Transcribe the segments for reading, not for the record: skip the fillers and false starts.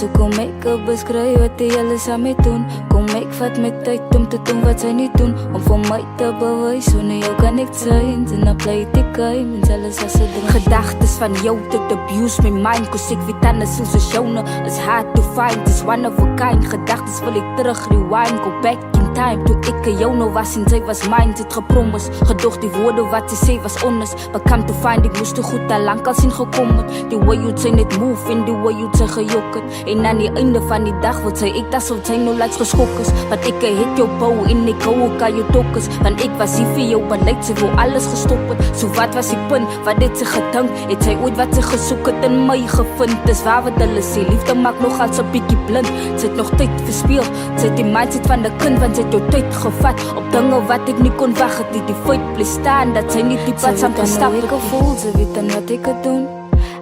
So kom ek 'n beskryf wat jy alles aan my doen. Kom ek vat my tyd om te doen wat sy nie doen. Om vir my te bewys, sonder jou kan ek change. En dan bly ek geheim en alles as 'n ding. Gedagtes van jou dit abuse my mind. Cause ek weet anders soos joune is hard to find. It's one of a kind. Gedagtes wil ek terug rewind. Go back in time. Toe ek 'n joune was en sy was mine. Sy het gepromis, gedog die woorde wat sy sê was honest. But come to find, ek moes te goed al lank al sien gekom het. Die way you say net move en die way you say gejok het. En aan die einde van die dag wat sy ek dat sy nou laat geskok is. Want ek het jou bou en ek hou ook aan jou tokkes. Want ek was hier vir jou beleid, sy wou alles gestop het. So wat was die punt, wat het sy gedink? Het sy ooit wat sy gesoek het in my gevind? Dis waar wat hulle sê, liefde maak nogal so bietjie blind. Sy het nog tyd verspeel, sy het die mindset van 'n kind. Want sy het jou tyd gevat op dinge wat ek nie kon wag het. Die feit bly staan, dat sy nie die pad saam gestap het. Ek voel, sy weet dan wat ek het doen.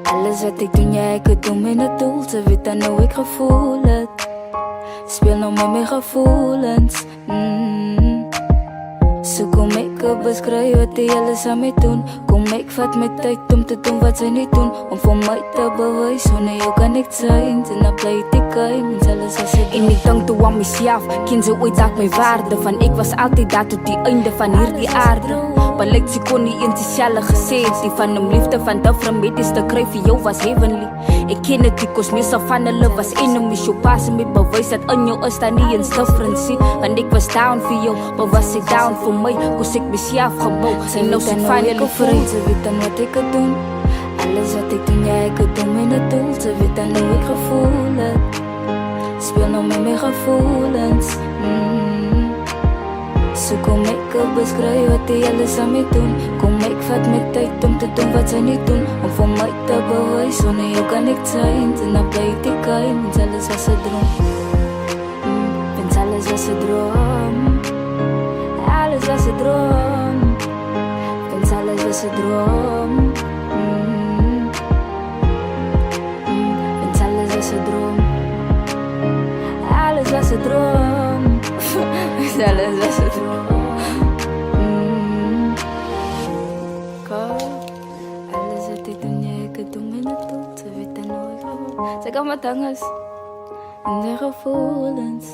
Alles wat ek doen, ja ek het doen met 'n doel. Sy weet dan hoe ek gevoel het. Speel nou met my gevoelens. So kom ek 'n beskryf wat jy alles aan my doen. Kom ek vat my tyd om te doen wat sy nie doen. Om vir my te bewys, sonder jou kan ek change. En dan bly ek geheim en alles as 'n ding. En ek dink toe aan myself, ken sy ooit dalk my waarde. Van ek was altyd daar tot die einde van hierdie aarde. Beleid sy kon nie eens dieselfde gesê. Die van hom liefde van different medies te kry vir jou was heavenly. Ek ken het die kos meestal van hulle was enemies. Jou pas en my bewys dat in jou is daar nie eens differentie. Want ek was down vir jou, maar was sy down vir my. Koos ek myself gebou, sy nou sy finally vrij. Sy weet dan wat ek het doen. Alles wat ek doen, ja ek het doen met 'n doel. Sy weet dan hoe ek gevoel het. Speel nou met my gevoelens. So kom ek 'n beskryf wat jy alles aan my doen. Kom ek vat my tyd om te doen wat sy nie doen. Om vir my te bewys, sonder jou kan ek change. En dan bly ek geheim en alles was 'n droom. En alles was 'n droom. Alles was 'n droom. En alles was 'n droom. En alles was 'n droom. Alles was 'n droom. Alles was 'n droom. Alles wat ek doen, ja ek het doen met 'n doel. Sy weet dan hoe ek gevoel. Sy kan maar danges en die gevoelens.